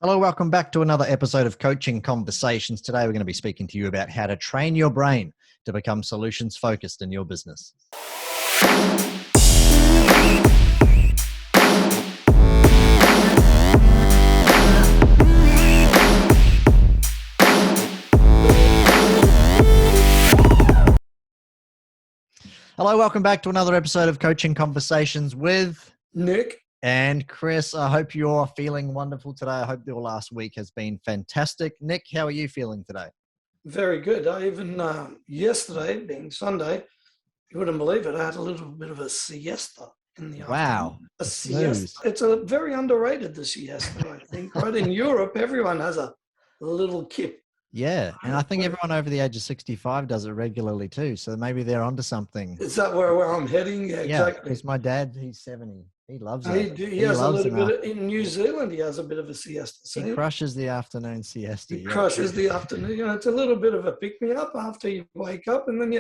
Hello, welcome back to another episode of Coaching Conversations. Today, we're going to be speaking to you about how to train your brain to become solutions focused in your business. Hello, welcome back to another episode of Coaching Conversations with Nick and Chris. I hope you're feeling wonderful today. I hope your last week has been fantastic. Nick, how are you feeling today? Very good. I even yesterday, being Sunday, you wouldn't believe it, I had a little bit of a siesta in the afternoon. A siesta. It's a very underrated, the siesta, I think. Right in Europe, everyone has a little kip. Yeah, and I think everyone over the age of 65 does it regularly too. So maybe they're onto something. Is that where I'm heading? Yeah, exactly. Because my dad, he's 70. He loves it. He has a little bit in New Zealand. He has a bit of a siesta. So he crushes the afternoon siesta. He crushes the afternoon. You know, it's a little bit of a pick me up after you wake up, and then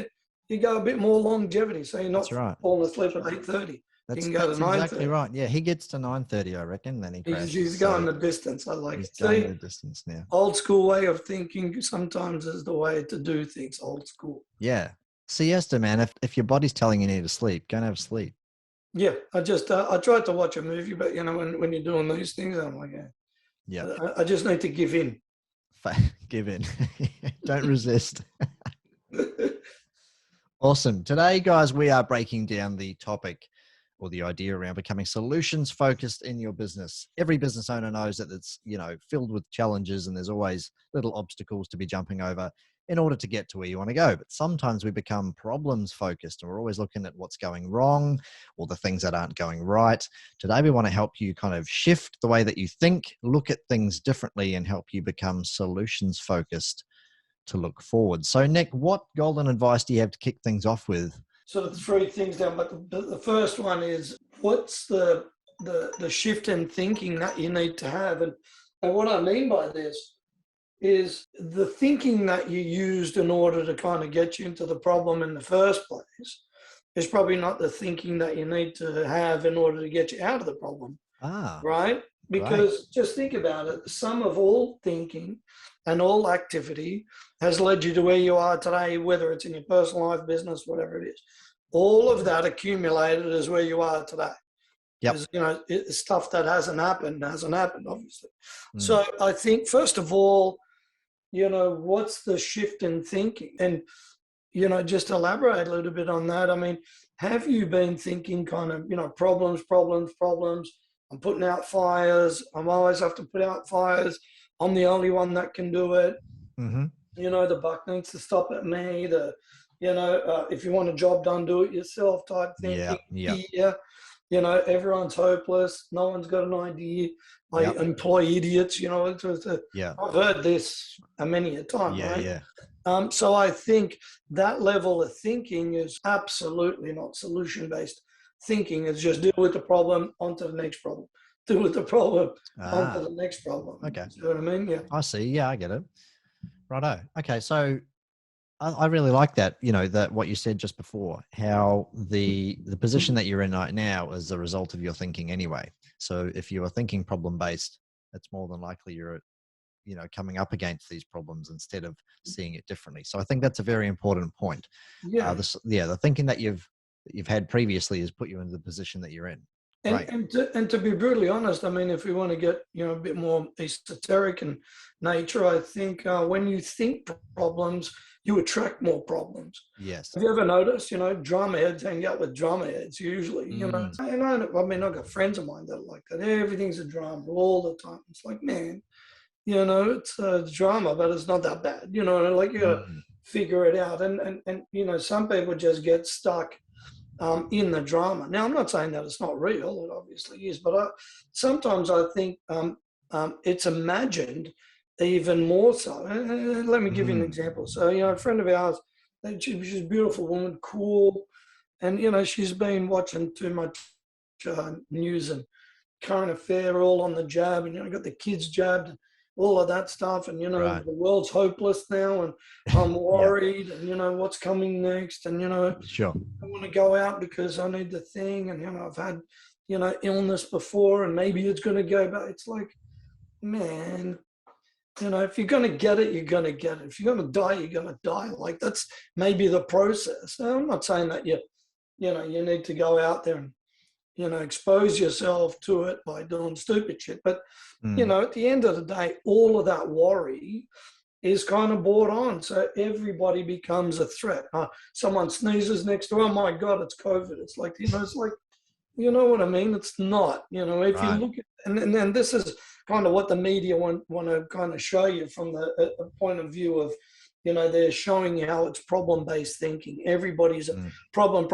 you go a bit more longevity. So you're not falling asleep at 8:30. That's exactly right. Yeah, he gets to 9:30, I reckon. Then he crashes. He's going the distance. I like it. He's going the distance now. Old school way of thinking sometimes is the way to do things. Old school. Yeah, siesta, man. If your body's telling you need to sleep, go and have sleep. Yeah, I tried to watch a movie, but you know when you're doing these things, I'm like, yeah. I just need to give in. Give in. Don't resist. Awesome. Today, guys, we are breaking down the topic or the idea around becoming solutions focused in your business. Every business owner knows that it's, filled with challenges and there's always little obstacles to be jumping over in order to get to where you want to go. But sometimes we become problems focused and we're always looking at what's going wrong or the things that aren't going right. Today, we want to help you kind of shift the way that you think, look at things differently and help you become solutions focused to look forward. So Nick, what golden advice do you have to kick things off with? Sort of three things down, but the first one is what's the shift in thinking that you need to have, and what I mean by this is the thinking that you used in order to kind of get you into the problem in the first place is probably not the thinking that you need to have in order to get you out of the problem. Right? Because just think about it, the sum of all thinking and all activity has led you to where you are today, whether it's in your personal life, business, whatever it is. All of that accumulated is where you are today. Yep. It's stuff that hasn't happened, obviously. So I think, first of all, what's the shift in thinking? And, just elaborate a little bit on that. I mean, have you been thinking kind of, problems? I'm putting out fires. I always have to put out fires. I'm the only one that can do it. Mm-hmm. The buck needs to stop at me. If you want a job done, do it yourself type thing. Yeah. Everyone's hopeless. No one's got an idea. I employ idiots. I've heard this many a time. Yeah. So I think that level of thinking is absolutely not solution-based thinking. It's just deal with the problem, onto the next problem. Deal with the problem, onto the next problem. Okay. You know what I mean? Yeah. I see. Yeah, I get it. Righto. Okay, so I really like that, that what you said just before, how the position that you're in right now is a result of your thinking anyway. So if you are thinking problem-based, it's more than likely you're, coming up against these problems instead of seeing it differently. So I think that's a very important point. Yeah. The thinking that you've had previously has put you into the position that you're in. And to be brutally honest, I mean, if we want to get a bit more esoteric in nature, I think when you think problems, you attract more problems. Yes. Have you ever noticed, drama heads hang out with drama heads usually, and I've got friends of mine that are like that. Everything's a drama all the time. It's like, man, it's a drama, but it's not that bad, you got to figure it out. And some people just get stuck in the drama. Now, I'm not saying that it's not real. It obviously is. But sometimes I think it's imagined even more so. And let me give you an example. So, a friend of ours, she's a beautiful woman, cool. And, she's been watching too much news and current affair all on the jab. And, got the kids jabbed. All of that stuff, and the world's hopeless now, and I'm worried, and what's coming next, and sure, I want to go out because I need the thing, and I've had illness before, and maybe it's going to go, but it's like man, if you're going to get it, you're going to get it. If you're going to die, you're going to die. Like, that's maybe the process. Now, I'm not saying that you need to go out there and, expose yourself to it by doing stupid shit. But, at the end of the day, all of that worry is kind of brought on. So everybody becomes a threat. Someone sneezes next to, oh my God, it's COVID. It's like, it's like, you know what I mean? It's not, if you Right. look at, and this is kind of what the media want to kind of show you from the point of view of, they're showing you how it's problem-based thinking. Everybody's a problem.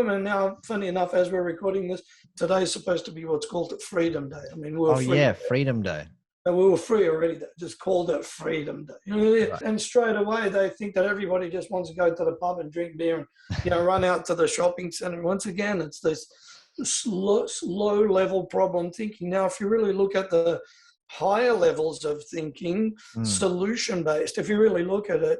And now, funny enough, as we're recording this, today's supposed to be what's called a Freedom Day. I mean, we were Oh free. yeah, Freedom Day. And we were free already. They just called it Freedom Day. Right. And straight away, they think that everybody just wants to go to the pub and drink beer and, run out to the shopping center. Once again, it's this low level problem thinking. Now, if you really look at the higher levels of thinking, solution based, if you really look at it,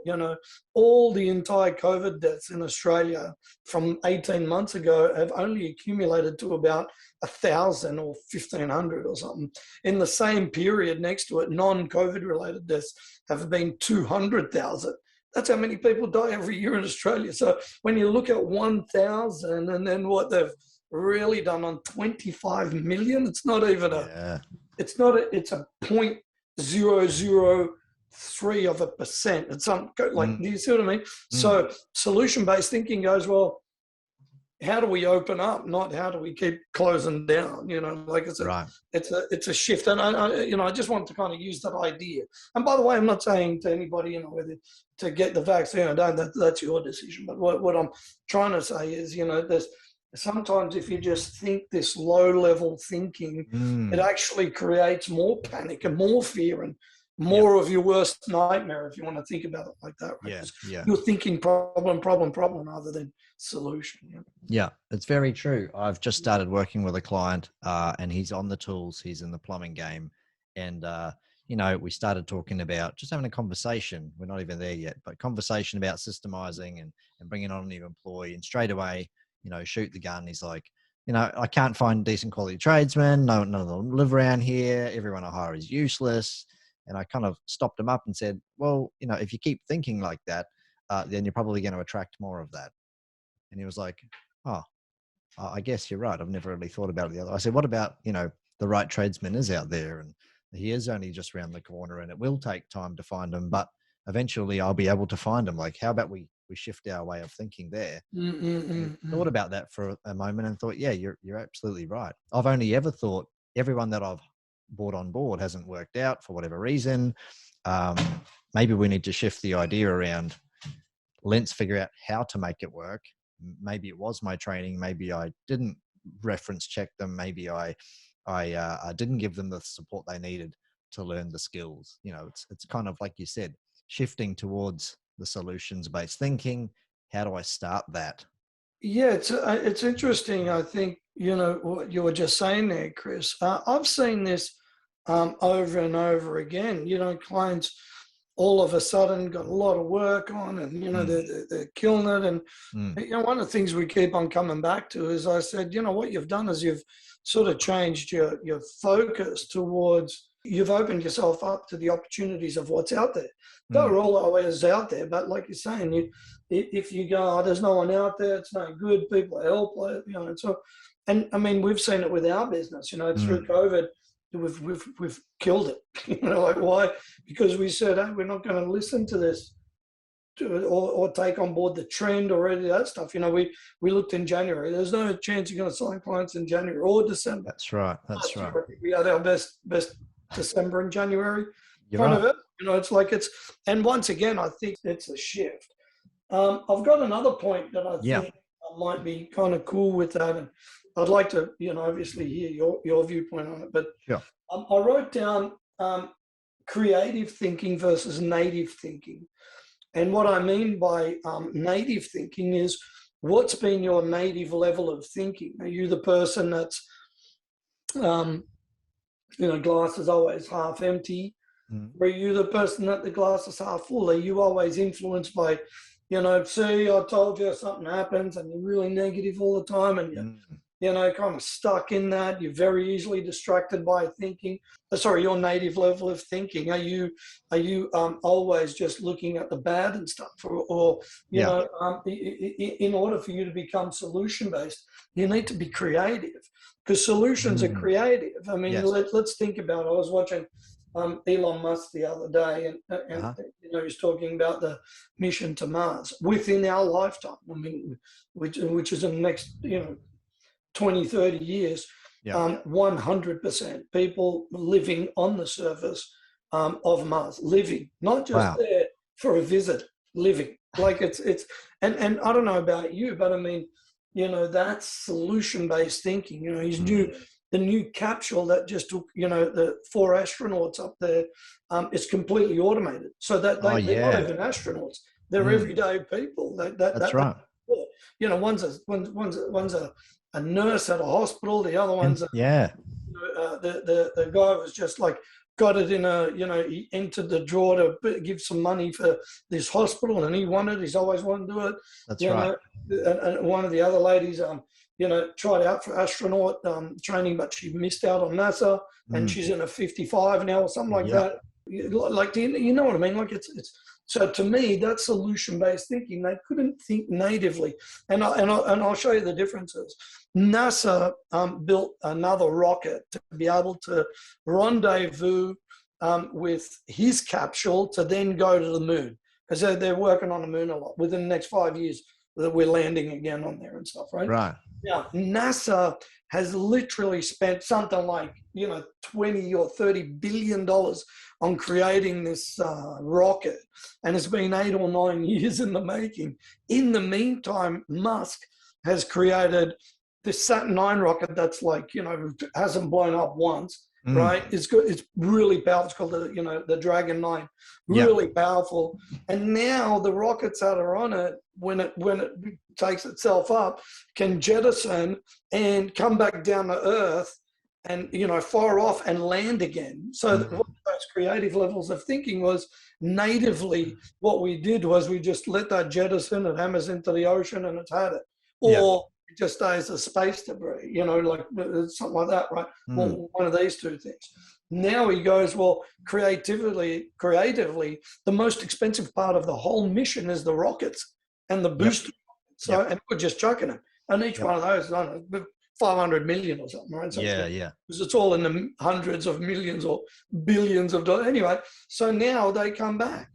all the entire COVID deaths in Australia from 18 months ago have only accumulated to about 1,000 or 1,500 or something. In the same period next to it, non-COVID related deaths have been 200,000. That's how many people die every year in Australia. So when you look at 1,000 and then what they've really done on 25 million, it's not even it's a 0.003%. It's like, do you see what I mean? So solution-based thinking goes, well, how do we open up? Not how do we keep closing down? Like it's a shift. And I just want to kind of use that idea. And by the way, I'm not saying to anybody, whether to get the vaccine or don't, that's your decision. But what I'm trying to say is, there's sometimes if you just think this low-level thinking, it actually creates more panic and more fear and more of your worst nightmare, if you want to think about it like that. Right? Yeah. You're thinking problem rather than solution. Yeah, it's very true. I've just started working with a client and he's on the tools. He's in the plumbing game. And, we started talking about just having a conversation. We're not even there yet, but conversation about systemizing and bringing on a new employee. And straight away, shoot the gun. He's like, I can't find decent quality tradesmen. None of them live around here. Everyone I hire is useless. And I kind of stopped him up and said, well, if you keep thinking like that, then you're probably going to attract more of that. And he was like, oh, I guess you're right. I've never really thought about it the other. I said, what about, the right tradesman is out there and he is only just around the corner and it will take time to find him, but eventually I'll be able to find him. Like, how about we shift our way of thinking there? Thought about that for a moment and thought, yeah, you're absolutely right. I've only ever thought everyone that I've brought on board hasn't worked out for whatever reason. Maybe we need to shift the idea around. Let's figure out how to make it work. Maybe it was my training. Maybe I didn't reference check them. Maybe I didn't give them the support they needed to learn the skills. It's kind of like you said, shifting towards the solutions-based thinking. How do I start that? Yeah, it's interesting. I think, what you were just saying there, Chris. I've seen this over and over again. Clients all of a sudden got a lot of work on and, they're killing it. And, one of the things we keep on coming back to is I said, what you've done is you've sort of changed your focus towards, you've opened yourself up to the opportunities of what's out there. They're all always out there, but like you're saying, if you go, oh, there's no one out there, it's no good, people are helpless, and so, and I mean, we've seen it with our business, through COVID, we've killed it. Like why? Because we said, hey, we're not going to listen to this or take on board the trend or any of that stuff. We looked in January. There's no chance you're going to sign clients in January or December. That's right. We had our best December and January. You're right. Of it. It's like and once again, I think it's a shift. I've got another point that I think might be kind of cool with that, and I'd like to, obviously hear your viewpoint on it. But I wrote down creative thinking versus native thinking, and what I mean by native thinking is what's been your native level of thinking. Are you the person that's glass is always half empty? Are you the person that the glass is half full? Are you always influenced by, see, I told you something happens and you're really negative all the time and kind of stuck in that. You're very easily distracted by thinking. Sorry, your native level of thinking. Are you always just looking at the bad and stuff, or Yeah. in order for you to become solution based, you need to be creative, because solutions are creative. I mean, Yes. let's think about it. I was watching Elon Musk the other day, and he's talking about the mission to Mars within our lifetime. I mean, which is in the next 20, 30 years. 100% people living on the surface of Mars, living, not just there for a visit, living. Like it's and I don't know about you, but I mean, that's solution-based thinking. He's the new capsule that just took, the 4 astronauts up there, is completely automated, so that they're not even astronauts; they're everyday people. That's right. One's a nurse at a hospital. The other one's the guy was just like got it in he entered the drawer to give some money for this hospital, and he's always wanted to do it. That's right. And one of the other ladies, tried out for astronaut training, but she missed out on NASA, and she's in a 55 now or something like that. Like, you know what I mean? Like it's so to me, that's solution-based thinking. They couldn't think natively, and I'll show you the differences. NASA built another rocket to be able to rendezvous with his capsule to then go to the moon, because they're working on the moon a lot. Within the next 5 years, that we're landing again on there and stuff, right? Right. Now, NASA has literally spent something like 20 or 30 billion dollars on creating this rocket, and it's been 8 or 9 years in the making. In the meantime, Musk has created this Saturn 9 rocket that's like hasn't blown up once, right? It's good. It's really powerful. It's called the Dragon 9, really powerful. And now the rockets that are on it, when it takes itself up, can jettison and come back down to Earth and fire off and land again. So one of those creative levels of thinking was natively what we did was we just let that jettison, it hammers into the ocean and it's had it, or it just stays as space debris, like something like that, right? Well, one of these two things. Now he goes, well, creatively, the most expensive part of the whole mission is the rockets and the booster. So, and we're just chucking them. And each one of those, I don't know, 500 million or something, right? So because it's all in the hundreds of millions or billions of dollars. Anyway, so now they come back.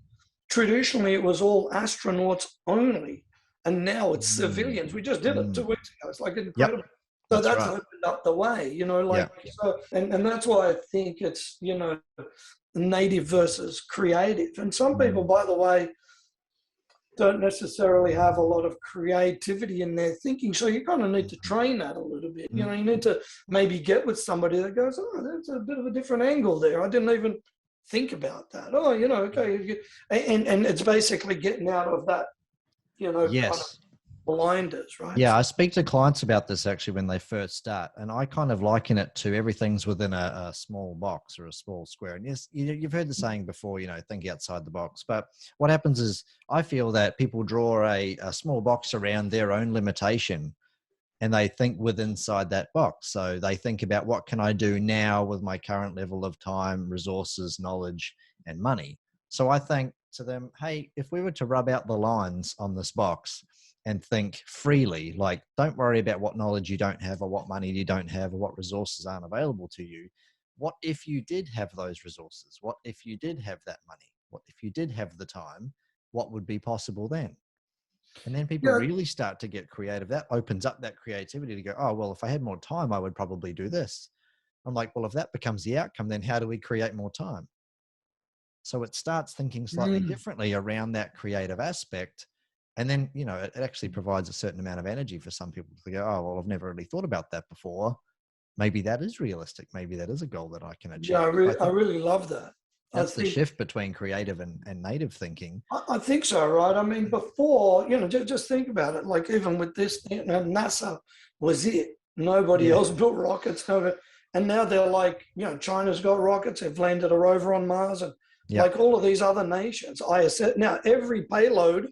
Traditionally, it was all astronauts only, and now it's civilians. We just did it 2 weeks ago. It's like incredible. So that's opened up the way, so, and that's why I think it's, native versus creative. And some people, by the way, don't necessarily have a lot of creativity in their thinking. So you kind of need to train that a little bit. You need to maybe get with somebody that goes, oh, that's a bit of a different angle there. I didn't even think about that. Oh, okay. And it's basically getting out of that, kind of blinders, right? Yeah, I speak to clients about this actually when they first start, and I kind of liken it to everything's within a small box or a small square. And yes, you've heard the saying before, think outside the box. But what happens is I feel that people draw a small box around their own limitation, and they think within inside that box. So they think about what can I do now with my current level of time, resources, knowledge, and money. So I think to them, hey, if we were to rub out the lines on this box and think freely, like don't worry about what knowledge you don't have or what money you don't have or what resources aren't available to you. What if you did have those resources? What if you did have that money? What if you did have the time? What would be possible then? And then people really start to get creative. That opens up that creativity to go, oh, well, if I had more time, I would probably do this. I'm like, well, if that becomes the outcome, then how do we create more time? So it starts thinking slightly differently around that creative aspect. And then, it actually provides a certain amount of energy for some people to go, oh, well, I've never really thought about that before. Maybe that is realistic. Maybe that is a goal that I can achieve. Yeah, I really love that. That's the shift between creative and native thinking. I think so, right? I mean, before, just think about it. Like even with this, NASA was it. Nobody else built rockets. And now they're like, China's got rockets. They've landed a rover on Mars. And like all of these other nations, ISS. Now, every payload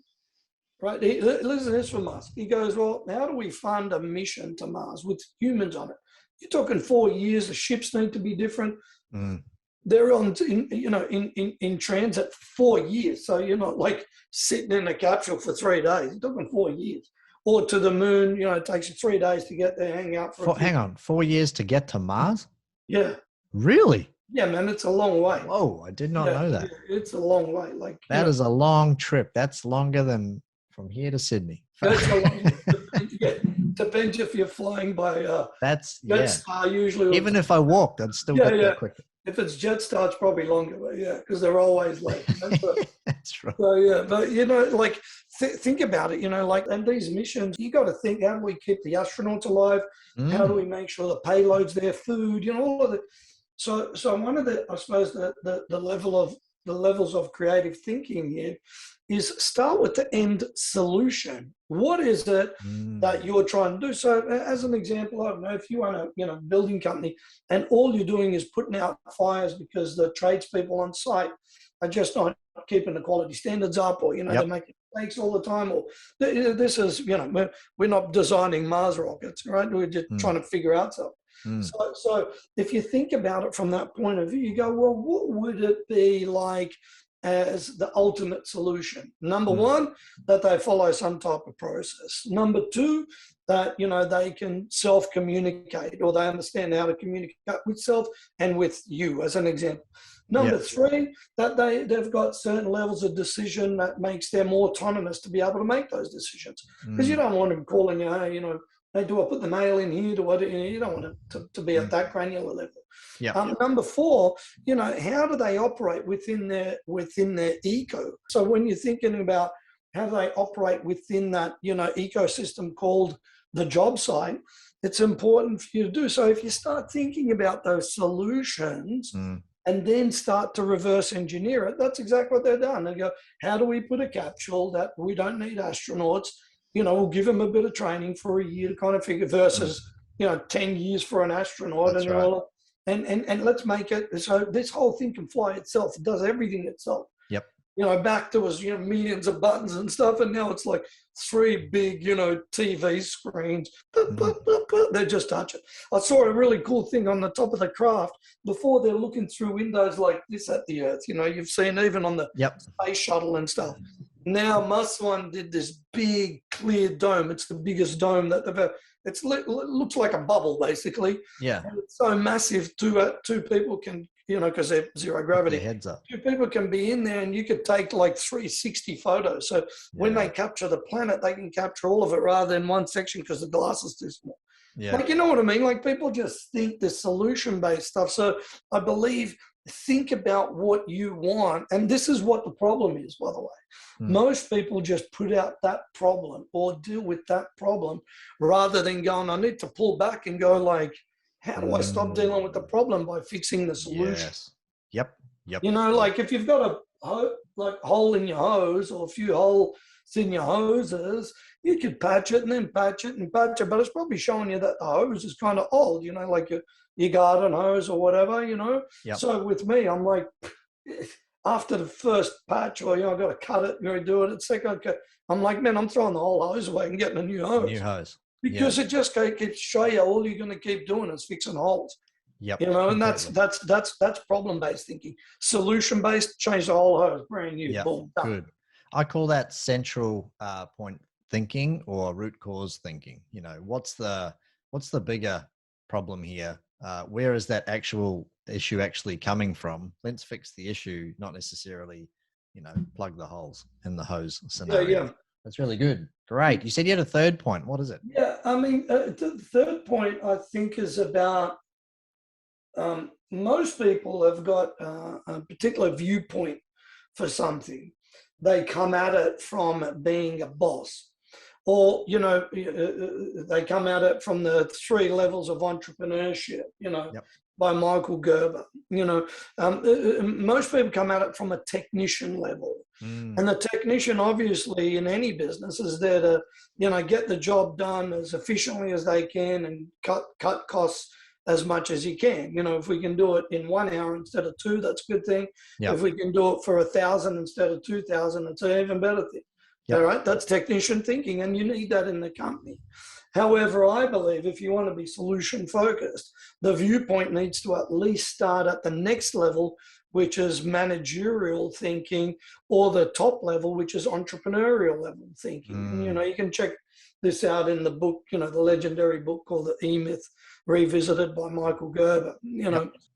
right? Listen to this from Musk. He goes, well, how do we fund a mission to Mars with humans on it? You're talking 4 years. The ships need to be different. Mm. They're in transit 4 years. So you're not like sitting in a capsule for 3 days. You're talking 4 years. Or to the moon, it takes you 3 days to get there, hang out for hang on, 4 years to get to Mars? Yeah. Really? Yeah, man, it's a long way. Whoa, I did not know that. Yeah, it's a long way. Like that is a long trip. That's longer than from here to Sydney. That's a long, depends if you're flying by Jetstar usually. Even if I walked, I'd still get there quicker. If it's Jetstar, it's probably longer, but because they're always late. That's right. So but think about it. And these missions, you got to think: how do we keep the astronauts alive? How do we make sure the payload's there, food? All of it. So one of the, I suppose, the levels of creative thinking here is start with the end solution. What is it that you're trying to do? So as an example, I don't know, if you own a building company and all you're doing is putting out fires because the tradespeople on site are just not keeping the quality standards up, or they're making mistakes all the time, or this is we're not designing Mars rockets, right? We're just trying to figure out something. So if you think about it from that point of view, you go, well, what would it be like as the ultimate solution? Number one, that they follow some type of process. Number two, that they can self-communicate, or they understand how to communicate with self and with you, as an example. Number three, that they've got certain levels of decision that makes them autonomous to be able to make those decisions. Because you don't want them calling you, hey, hey, do I put the mail in here? You don't want it to be at that granular level. Number four, how do they operate within their eco? So when you're thinking about how they operate within that ecosystem called the job site, it's important for you to do. So if you start thinking about those solutions and then start to reverse engineer it, that's exactly what they've done. They go, how do we put a capsule that we don't need astronauts? We'll give them a bit of training for a year to kind of figure versus, 10 years for an astronaut. That's right. And let's make it so this whole thing can fly itself. It does everything itself. Yep. Back there was, millions of buttons and stuff. And now it's like 3 big, TV screens. They just touch it. I saw a really cool thing on the top of the craft. Before, they're looking through windows like this at the Earth. You've seen even on the space shuttle and stuff. Now, Musk one did this big clear dome. It's the biggest dome that they've ever. It looks like a bubble, basically. Yeah. And it's so massive, two people can, because they're zero gravity. Their heads up. 2 people can be in there, and you could take like 360 photos. So when they capture the planet, they can capture all of it rather than one section because the glass is too small. Yeah. Like, you know what I mean? Like, people just think the solution-based stuff. So I believe, think about what you want. And this is what the problem is, by the way. Most people just put out that problem or deal with that problem rather than going, I need to pull back and go like, how do I stop dealing with the problem by fixing the solution? Yes. Yep. Like if you've got a hole in your hose or a few holes in your hoses, you could patch it and then patch it and patch it, but it's probably showing you that the hose is kind of old, like your garden hose or whatever, Yep. So with me, I'm like, after the first patch, or I've got to cut it and redo it. It's second, I'm like, man, I'm throwing the whole hose away and getting a new hose. Because it just keeps show you all you're going to keep doing is fixing holes. Yep. And that's problem-based thinking. Solution-based, change the whole hose, brand new. Yep. Boom, done. Good. I call that central point thinking or root cause thinking. What's the bigger problem here? Where is that actual issue actually coming from? Let's fix the issue, not necessarily, plug the holes in the hose scenario. Yeah. That's really good. Great. You said you had a third point. What is it? Yeah, I mean, the third point I think is about most people have got a particular viewpoint for something. They come at it from being a boss, or, they come at it from the 3 levels of entrepreneurship, by Michael Gerber. Most people come at it from a technician level. And the technician, obviously, in any business is there to, get the job done as efficiently as they can and cut costs as much as you can. If we can do it in 1 hour instead of 2, that's a good thing. Yep. If we can do it for 1,000 instead of 2,000, it's an even better thing. All right, that's technician thinking, and you need that in the company. However, I believe if you want to be solution focused, the viewpoint needs to at least start at the next level, which is managerial thinking, or the top level, which is entrepreneurial level thinking. And, you can check this out in the book, the legendary book called The E-Myth Revisited by Michael Gerber.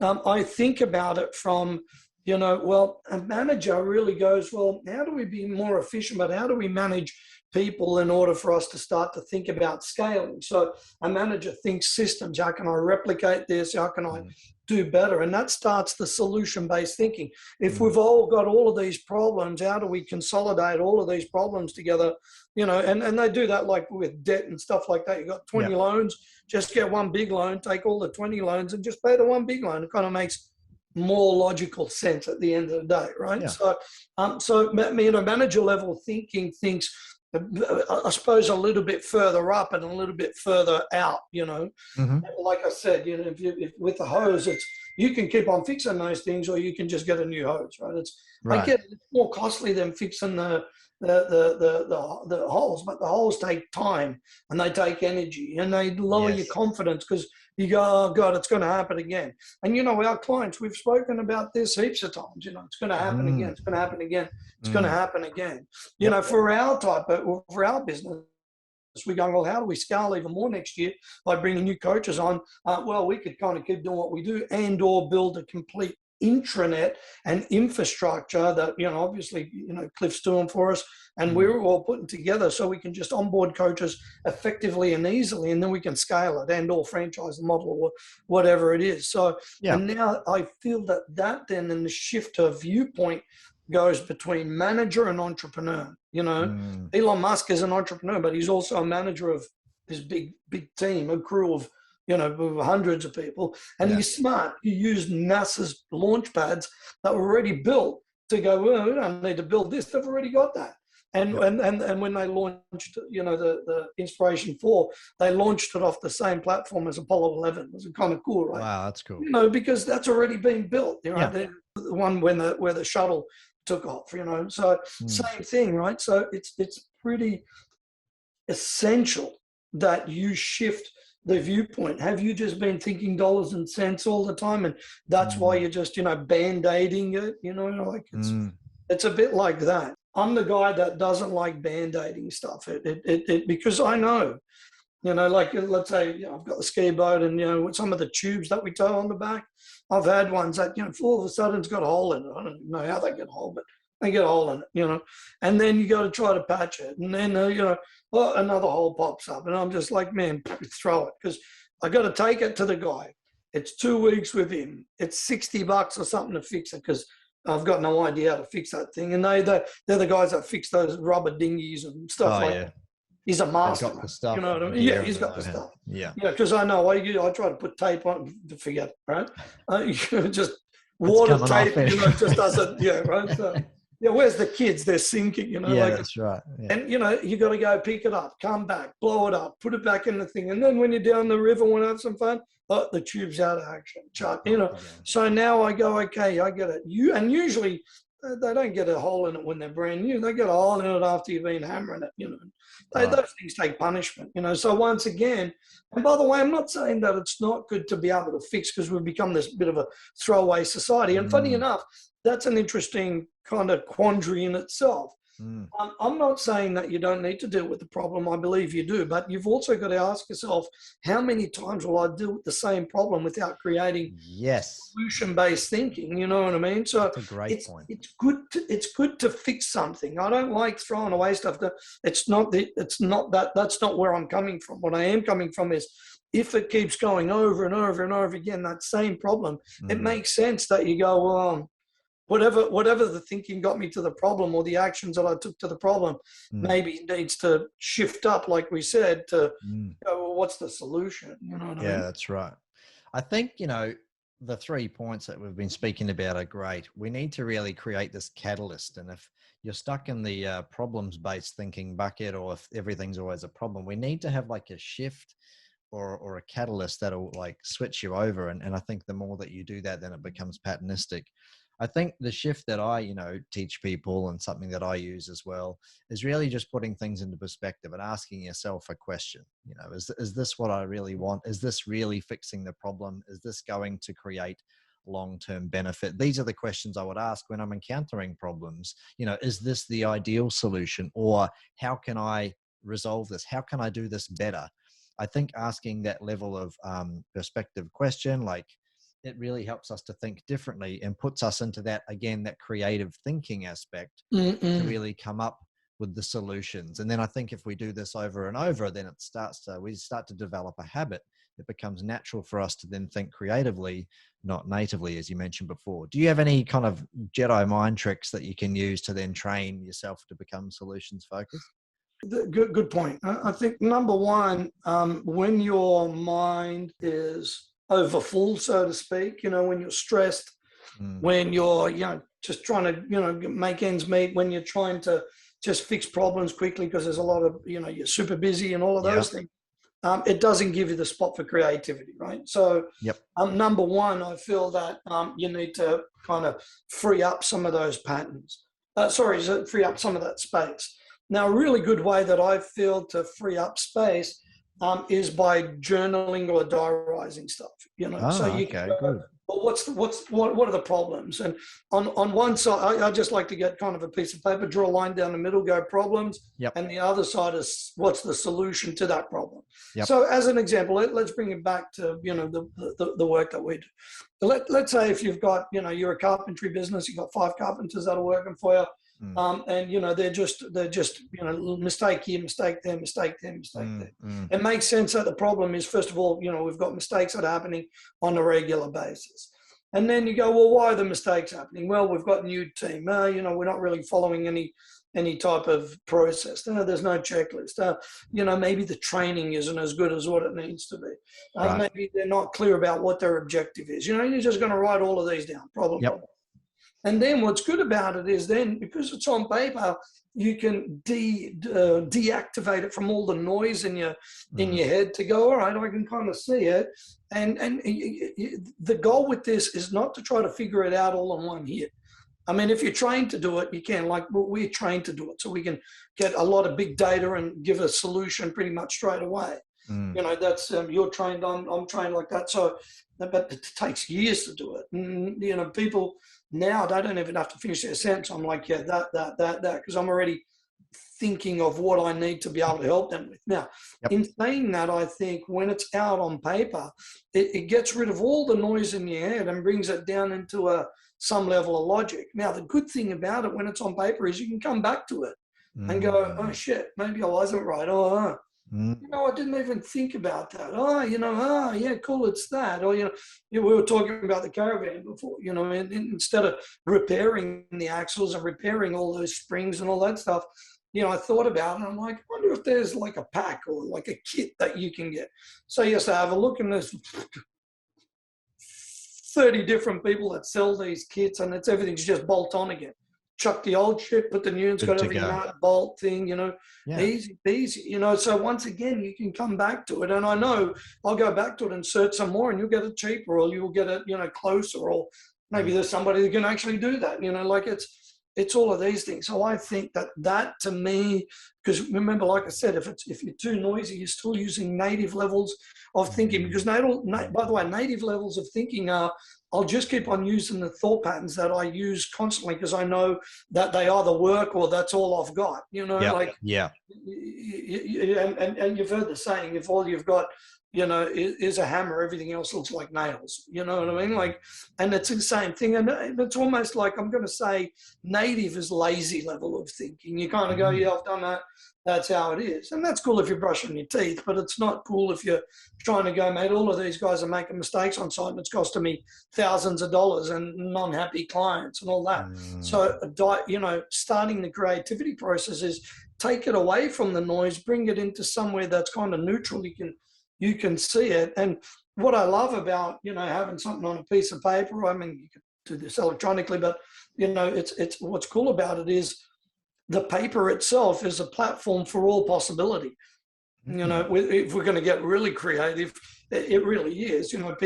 I think about it from, well, a manager really goes, well, how do we be more efficient, but how do we manage people in order for us to start to think about scaling? So a manager thinks systems. How can I replicate this? How can I do better? And that starts the solution-based thinking. If we've all got all of these problems, how do we consolidate all of these problems together? And they do that like with debt and stuff like that. You got 20 loans, just get one big loan, take all the 20 loans and just pay the one big loan. It kind of makes more logical sense at the end of the day, right? Yeah. So manager level thinking thinks, I suppose, a little bit further up and a little bit further out. Like I said, if with the hose, you can keep on fixing those things, or you can just get a new hose, right? I get it's more costly than fixing the holes, but the holes take time and they take energy and they lower your confidence, because you go, oh God, it's going to happen again. And our clients, we've spoken about this heaps of times. It's going to happen again. It's going to happen again. It's going to happen again. For our business, we're going, well, how do we scale even more next year by bringing new coaches on? Well, we could kind of keep doing what we do and or build a complete intranet and infrastructure that, obviously, Cliff's doing for us, and we're all putting together so we can just onboard coaches effectively and easily, and then we can scale it and or franchise the model or whatever it is. So, and now I feel that then in the shift of viewpoint goes between manager and entrepreneur. Elon Musk is an entrepreneur, but he's also a manager of this big team, a crew of hundreds of people, and he's smart. He used NASA's launch pads that were already built to go, well, we don't need to build this. They've already got that. And when they launched, the Inspiration 4, they launched it off the same platform as Apollo 11. It was kind of cool, right? Wow, that's cool. Because that's already been built. The one where the shuttle took off. So same thing, right? So it's pretty essential that you shift the viewpoint. Have you just been thinking dollars and cents all the time, and that's why you're just band-aiding it? It's a bit like that. I'm the guy that doesn't like band-aiding stuff. Because I know, like let's say I've got the ski boat, and with some of the tubes that we tow on the back, I've had ones that all of a sudden it's got a hole in it. I don't even know how they get a hole, but they get a hole in it, and then you got to try to patch it, and then another hole pops up, and I'm just like, man, throw it, because I got to take it to the guy. It's 2 weeks with him. It's $60 or something to fix it, because I've got no idea how to fix that thing. And they're the guys that fix those rubber dinghies and stuff that. He's a master. Got the stuff. What I mean? Yeah, he's got the stuff. Yeah. Because I know I try to put tape on to forget it, right? Just water tape, just doesn't, right? So, where's the kids? They're sinking, that's right. Yeah. And, you got to go pick it up, come back, blow it up, put it back in the thing. And then when you're down the river, want to have some fun, the tube's out of action. So now I go, okay, I get it. Usually they don't get a hole in it when they're brand new. They get a hole in it after you've been hammering it, Those things take punishment, So once again, and by the way, I'm not saying that it's not good to be able to fix, because we've become this bit of a throwaway society. And funny enough, that's an interesting kind of quandary in itself. I'm not saying that you don't need to deal with the problem. I believe you do, but you've also got to ask yourself, how many times will I deal with the same problem without creating solution-based thinking? You know what I mean? So that's a great point. It's good to fix something. I don't like throwing away stuff. That's not where I'm coming from. What I am coming from is, if it keeps going over and over and over again, that same problem, it makes sense that you go, well, whatever the thinking got me to the problem, or the actions that I took to the problem, maybe needs to shift up, like we said, to well, what's the solution? You know what I mean? That's right. I think, the 3 points that we've been speaking about are great. We need to really create this catalyst. And if you're stuck in the problems-based thinking bucket, or if everything's always a problem, we need to have like a shift or a catalyst that'll like switch you over. And I think the more that you do that, then it becomes patternistic. I think the shift that I, teach people, and something that I use as well, is really just putting things into perspective and asking yourself a question. Is this what I really want? Is this really fixing the problem? Is this going to create long-term benefit? These are the questions I would ask when I'm encountering problems. Is this the ideal solution, or how can I resolve this? How can I do this better? I think asking that level of perspective question, like, it really helps us to think differently and puts us into that, again, that creative thinking aspect to Mm-mm. really come up with the solutions. And then I think if we do this over and over, then we start to develop a habit. It becomes natural for us to then think creatively, not natively, as you mentioned before. Do you have any kind of Jedi mind tricks that you can use to then train yourself to become solutions focused? Good point. I think number one, when your mind is over full, so to speak, when you're stressed, when you're, just trying to, make ends meet, when you're trying to just fix problems quickly because there's a lot of, you're super busy and all of Yeah. those things, it doesn't give you the spot for creativity, right? So, Yep. number one, I feel that you need to kind of free up some of those patterns. Free up some of that space. Now, a really good way that I feel to free up space is by journaling or diarizing stuff. So Oh, you can okay, go, good. well, what are the problems? And on one side, I just like to get kind of a piece of paper, draw a line down the middle, go problems, Yep. and the other side is what's the solution to that problem. Yep. So, as an example, let's bring it back to the work that we do. Let's say if you've got you're a carpentry business, you've got 5 carpenters that are working for you. And they're just mistake here, mistake there, mistake there, mistake there. It makes sense that the problem is, first of all, we've got mistakes that are happening on a regular basis. And then you go, well, why are the mistakes happening? Well, we've got a new team. We're not really following any type of process. There's no checklist. Maybe the training isn't as good as what it needs to be. Right. Maybe they're not clear about what their objective is. You're just going to write all of these down. Problem. And then what's good about it is then, because it's on paper, you can deactivate it from all the noise in your head to go, all right, I can kind of see it. And the goal with this is not to try to figure it out all in one hit. I mean, if you're trained to do it, you can. Like, we're trained to do it, so we can get a lot of big data and give a solution pretty much straight away. That's you're trained. I'm trained like that. So, but it takes years to do it. And people now, they don't even have to finish their sentence. I'm like, yeah, that, because I'm already thinking of what I need to be able to help them with. Now, in saying that, I think when it's out on paper, it gets rid of all the noise in your head and brings it down into some level of logic. Now, the good thing about it when it's on paper is you can come back to it and go, oh shit, maybe I wasn't right. I didn't even think about that. Yeah, cool, it's that. Or, we were talking about the caravan before, and instead of repairing the axles and repairing all those springs and all that stuff, I thought about it. I'm like, I wonder if there's like a pack or like a kit that you can get. So, yes, I have a look, and there's 30 different people that sell these kits, and everything's just bolt on again. Chuck the old shit, put the new one's got every nut, bolt thing, easy peasy, so once again, you can come back to it. And I know I'll go back to it and search some more, and you'll get it cheaper, or you'll get it, closer, or maybe there's somebody that can actually do that, like it's all of these things. So I think that to me, because remember, like I said, if you're too noisy, you're still using native levels of thinking, because by the way, native levels of thinking are, I'll just keep on using the thought patterns that I use constantly because I know that they either work or that's all I've got, And you've heard the saying, if all you've got, is a hammer, everything else looks like nails, you know what I mean? Like, and it's the same thing. And it's almost like, I'm going to say native is lazy level of thinking. You kind of go, yeah, I've done that. That's how it is. And that's cool if you're brushing your teeth, but it's not cool if you're trying to go, mate, all of these guys are making mistakes on site and it's costing me thousands of dollars and non-happy clients and all that. So, starting the creativity process is take it away from the noise, bring it into somewhere that's kind of neutral. You can see it. And what I love about, having something on a piece of paper, I mean, you can do this electronically, but, it's what's cool about it is the paper itself is a platform for all possibility. If we're going to get really creative, It really is. You know,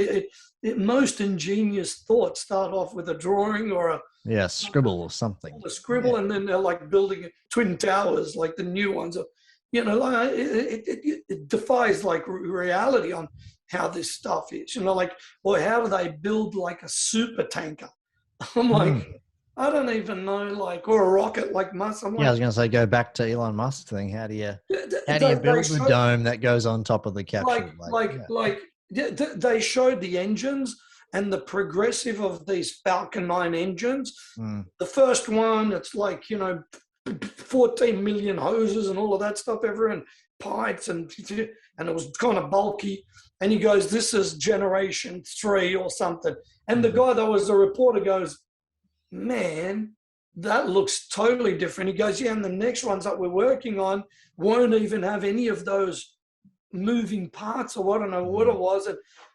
most ingenious thoughts start off with a drawing or a scribble or something. a scribble, and then they're like building twin towers, like the new ones. You know, like it defies like reality on how this stuff is. You know, like, or how do they build like a super tanker? I'm like, I don't even know, like, or a rocket like Musk. I'm like, I was going to say, go back to Elon Musk thing. How do you build the dome that goes on top of the capsule? They showed the engines and the progressive of these Falcon 9 engines. The first one, it's like, you know, 14 million hoses and all of that stuff ever, and pipes, and it was kind of bulky. And he goes, this is generation 3 or something. And the guy that was the reporter goes, man, that looks totally different. He goes, yeah, and the next ones that we're working on won't even have any of those moving parts, or I don't know what it was.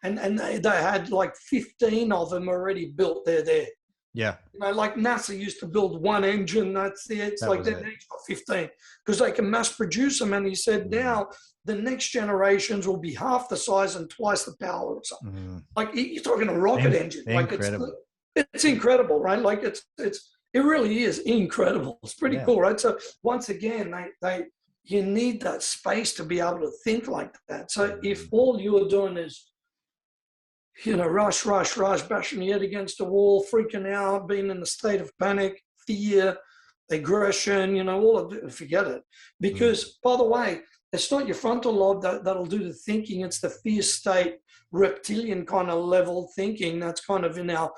And they had like 15 of them already built there. Yeah. You know, like NASA used to build one engine, that's it. It's like they've got 15 because they can mass produce them. And he said now the next generations will be half the size and twice the power or something. Like, you're talking a rocket engine. Like, it's incredible, right? Like, it really is incredible. It's pretty cool, right? So once again, you need that space to be able to think like that. So if all you're doing is, you know, rush, bashing your head against a wall, freaking out, being in a state of panic, fear, aggression, you know, all of it, forget it. Because, by the way, it's not your frontal lobe that'll do the thinking. It's the fear state, reptilian kind of level thinking. That's kind of in our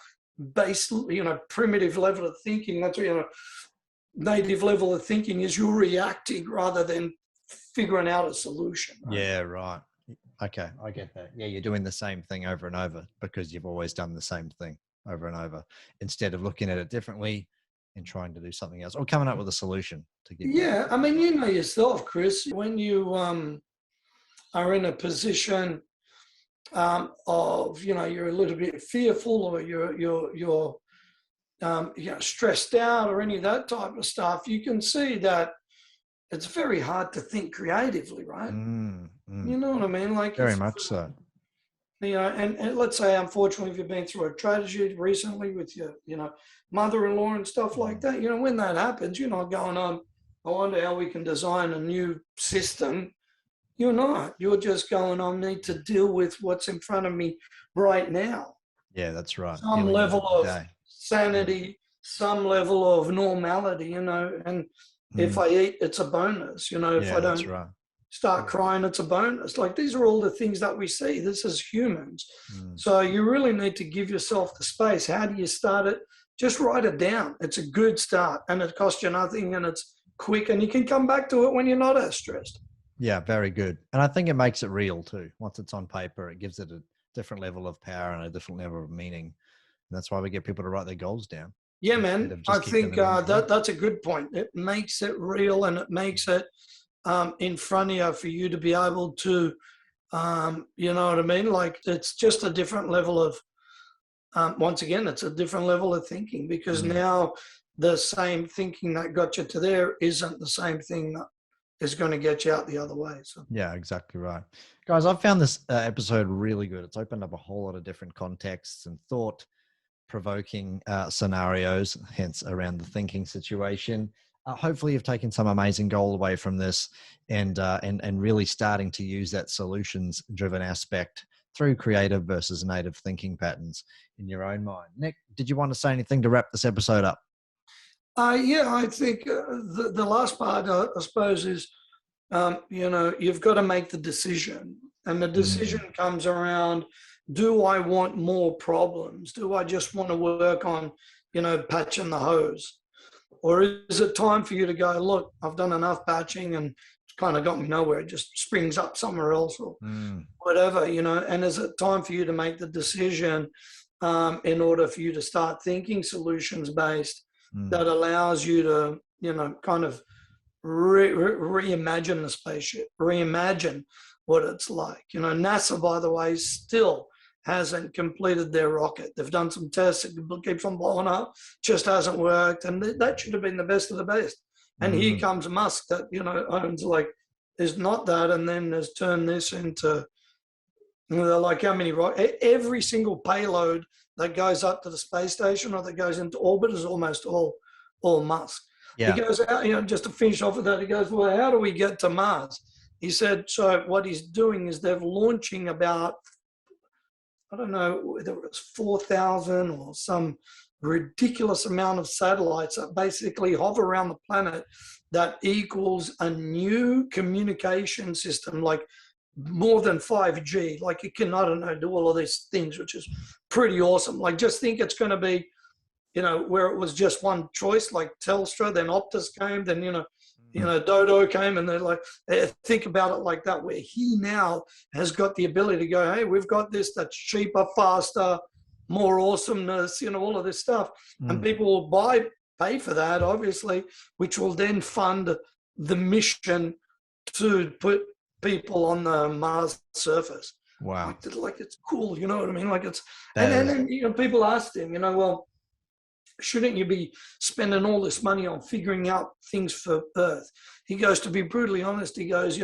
base, you know, primitive level of thinking. That's, you know, native level of thinking is you're reacting rather than figuring out a solution. Right? Yeah, right. Okay, I get that. Yeah, you're doing the same thing over and over because you've always done the same thing over and over instead of looking at it differently and trying to do something else or coming up with a solution to give. Yeah, I mean, you know yourself, Chris, when you are in a position of, you know, you're a little bit fearful, or you're stressed out, or any of that type of stuff, you can see that it's very hard to think creatively, right? You know what I mean? Like, very much so. You know, and let's say, unfortunately, if you've been through a tragedy recently with your, you know, mother-in-law and stuff like that, you know, when that happens, you're not going on, I wonder how we can design a new system. You're not. You're just going, I need to deal with what's in front of me right now. Yeah, that's right. Some level of sanity, some level of normality, you know, and if I eat, it's a bonus, you know, if I don't start crying, it's a bonus. Like, these are all the things that we see. This is humans. So you really need to give yourself the space. How do you start it? Just write it down. It's a good start, and it costs you nothing, and it's quick, and you can come back to it when you're not as stressed. Yeah, very good. And I think it makes it real too. Once it's on paper, it gives it a different level of power and a different level of meaning. And that's why we get people to write their goals down. Yeah, man. I think that's a good point. It makes it real, and it makes it in front of you for you to be able to, you know what I mean? Like, it's just a different level of, once again, it's a different level of thinking, because now the same thinking that got you to there isn't the same thing that is going to get you out the other way. So yeah, exactly right. Guys, I've found this episode really good. It's opened up a whole lot of different contexts and thought-provoking scenarios, hence around the thinking situation. Hopefully you've taken some amazing gold away from this and really starting to use that solutions-driven aspect through creative versus native thinking patterns in your own mind. Nick, did you want to say anything to wrap this episode up? Yeah, I think the last part, I suppose, is, you know, you've got to make the decision. And the decision comes around, do I want more problems? Do I just want to work on, you know, patching the hose? Or is it time for you to go, look, I've done enough patching and it's kind of got me nowhere. It just springs up somewhere else or whatever, you know. And is it time for you to make the decision in order for you to start thinking solutions-based that allows you to, you know, kind of reimagine the spaceship, reimagine what it's like. You know, NASA, by the way, still hasn't completed their rocket. They've done some tests, it keeps on blowing up, just hasn't worked, and that should have been the best of the best. And here comes Musk that, you know, owns, like, is not that, and then has turned this into You know, they're like, how many every single payload that goes up to the space station or that goes into orbit is almost all Musk. He Yeah. goes out, just to finish off with that, he goes, well, how do we get to Mars? He said, so what he's doing is they're launching about, I don't know whether it was 4,000 or some ridiculous amount of satellites that basically hover around the planet that equals a new communication system, like more than 5G. Like it can, I don't know, do all of these things, which is pretty awesome. Like just think it's going to be, where it was just one choice, like Telstra, then Optus came, then, Dodo came, and they're like, think about it like that, where he now has got the ability to go, hey, we've got this that's cheaper, faster, more awesomeness, all of this stuff. And people will pay for that, obviously, which will then fund the mission to put people on the Mars surface. Wow. Like it's cool, you know what I mean? Like it's, and then people asked him, well, shouldn't you be spending all this money on figuring out things for Earth? He goes, to be brutally honest, he goes,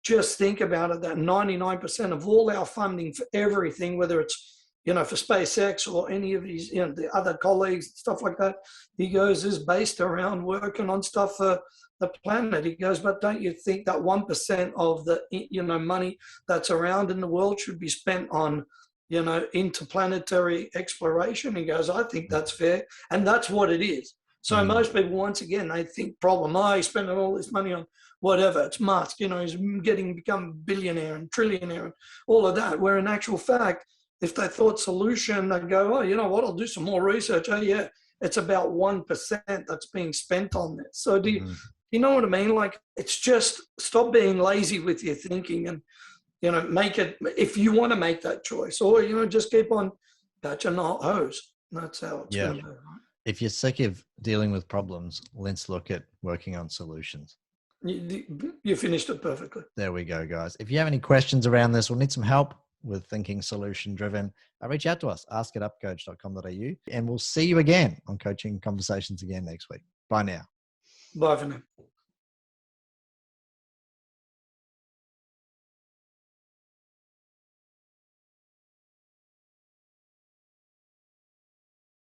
just think about it, that 99% of all our funding for everything, whether it's, for SpaceX or any of these, the other colleagues, stuff like that, he goes, is based around working on stuff for the planet. He goes, but don't you think that 1% of the, money that's around in the world should be spent on, interplanetary exploration? He goes, I think that's fair. And that's what it is. So most people, once again, they think problem, he's spending all this money on whatever. It's Musk, he's become billionaire and trillionaire and all of that. Where in actual fact, if they thought solution, they'd go, oh, you know what, I'll do some more research. Oh, yeah, it's about 1% that's being spent on this. So do you know what I mean? Like, it's just stop being lazy with your thinking and, make it, if you want to make that choice, or, just keep on patching the hose. That's how it's going to go. Right? If you're sick of dealing with problems, let's look at working on solutions. You finished it perfectly. There we go, guys. If you have any questions around this or need some help with thinking solution driven, reach out to us, askitupcoach.com.au, and we'll see you again on Coaching Conversations again next week. Bye now. Bye for now.